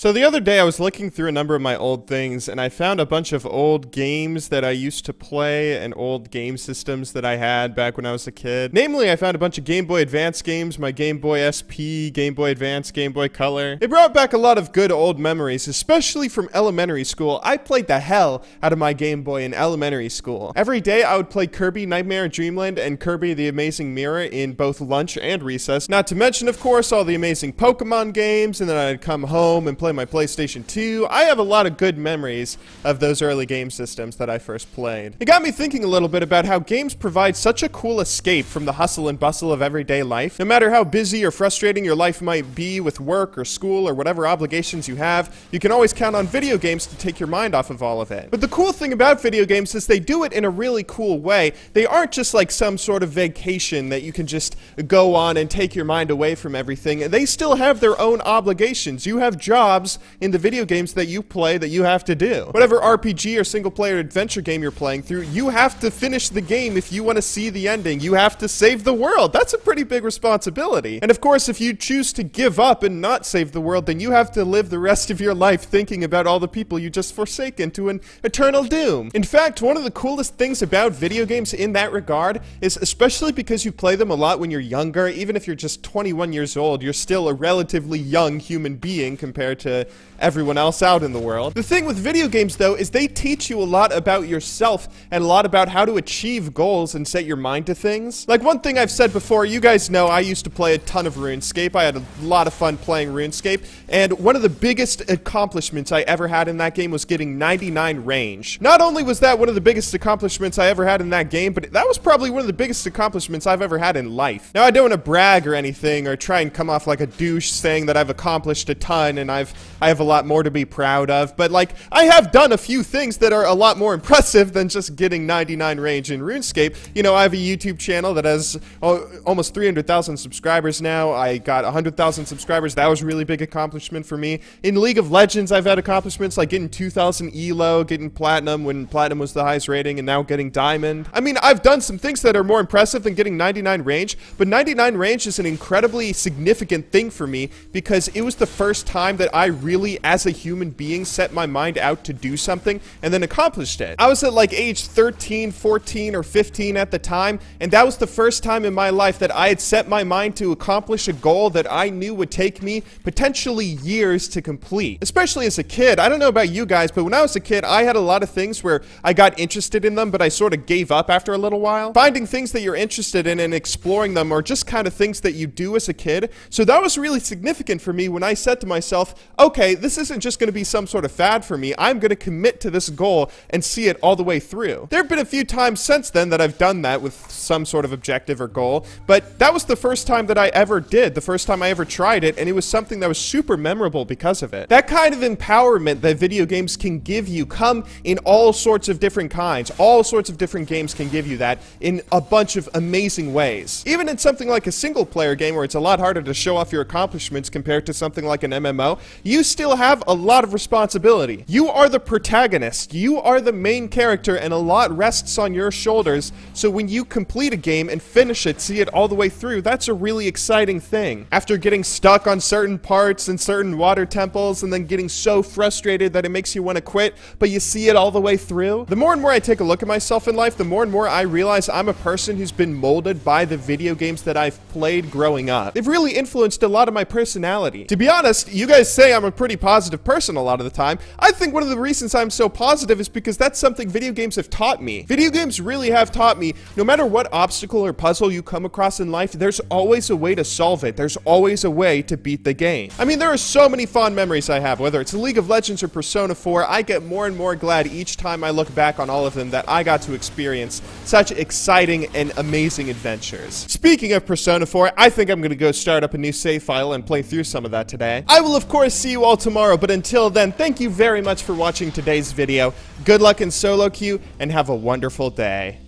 So the other day I was looking through a number of my old things and I found a bunch of old games that I used to play and old game systems that I had back when I was a kid. Namely, I found a bunch of Game Boy Advance games, my Game Boy SP, Game Boy Advance, Game Boy Color. It brought back a lot of good old memories, especially from elementary school. I played the hell out of my Game Boy in elementary school. Every day I would play Kirby Nightmare Dreamland and Kirby the Amazing Mirror in both lunch and recess. Not to mention, of course, all the amazing Pokemon games, and then I'd come home and play my PlayStation 2. I have a lot of good memories of those early game systems that I first played. It got me thinking a little bit about how games provide such a cool escape from the hustle and bustle of everyday life. No matter how busy or frustrating your life might be with work or school or whatever obligations you have, you can always count on video games to take your mind off of all of it. But the cool thing about video games is they do it in a really cool way. They aren't just like some sort of vacation that you can just go on and take your mind away from everything. They still have their own obligations. You have jobs in the video games that you play that you have to do. Whatever RPG or single-player adventure game you're playing through, you have to finish the game if you want to see the ending. You have to save the world. That's a pretty big responsibility. And of course, if you choose to give up and not save the world, then you have to live the rest of your life thinking about all the people you just forsaken to an eternal doom. In fact, one of the coolest things about video games in that regard is, especially because you play them a lot when you're younger, even if you're just 21 years old, you're still a relatively young human being compared to everyone else out in the world. The thing with video games, though, is they teach you a lot about yourself and a lot about how to achieve goals and set your mind to things. Like one thing I've said before, you guys know I used to play a ton of RuneScape. I had a lot of fun playing RuneScape, and one of the biggest accomplishments I ever had in that game was getting 99 range. Not only was that one of the biggest accomplishments I ever had in that game, but that was probably one of the biggest accomplishments I've ever had in life. Now, I don't want to brag or anything or try and come off like a douche saying that I've accomplished a ton and I have a lot more to be proud of, but like, I have done a few things that are a lot more impressive than just getting 99 range in RuneScape. You know, I have a YouTube channel that has almost 300,000 subscribers now. I got 100,000 subscribers. That was a really big accomplishment for me. In League of Legends, I've had accomplishments like getting 2,000 ELO, getting Platinum when Platinum was the highest rating, and now getting Diamond. I mean, I've done some things that are more impressive than getting 99 range, but 99 range is an incredibly significant thing for me because it was the first time that I really, as a human being, set my mind out to do something and then accomplished it. I was at like age 13, 14, or 15 at the time, and that was the first time in my life that I had set my mind to accomplish a goal that I knew would take me potentially years to complete. Especially as a kid. I don't know about you guys, but when I was a kid, I had a lot of things where I got interested in them, but I sort of gave up after a little while. Finding things that you're interested in and exploring them are just kind of things that you do as a kid. So that was really significant for me when I said to myself, okay, this isn't just going to be some sort of fad for me. I'm going to commit to this goal and see it all the way through. There have been a few times since then that I've done that with some sort of objective or goal, but that was the first time that I ever did, the first time I ever tried it, and it was something that was super memorable because of it. That kind of empowerment that video games can give you come in all sorts of different kinds. All sorts of different games can give you that in a bunch of amazing ways. Even in something like a single-player game where it's a lot harder to show off your accomplishments compared to something like an MMO, you still have a lot of responsibility. You are the protagonist. You are the main character, and a lot rests on your shoulders, so when you complete a game and finish it, see it all the way through, that's a really exciting thing. After getting stuck on certain parts and certain water temples and then getting so frustrated that it makes you want to quit, but you see it all the way through. The more and more I take a look at myself in life, the more and more I realize I'm a person who's been molded by the video games that I've played growing up. They've really influenced a lot of my personality. To be honest, you guys say I'm a pretty positive person a lot of the time. I think one of the reasons I'm so positive is because that's something video games have taught me. Video games really have taught me, no matter what obstacle or puzzle you come across in life, there's always a way to solve it. There's always a way to beat the game. I mean, there are so many fond memories I have, whether it's League of Legends or Persona 4, I get more and more glad each time I look back on all of them that I got to experience such exciting and amazing adventures. Speaking of Persona 4, I think I'm gonna go start up a new save file and play through some of that today. I will of course see you all tomorrow, but until then, thank you very much for watching today's video. Good luck in solo queue, and have a wonderful day.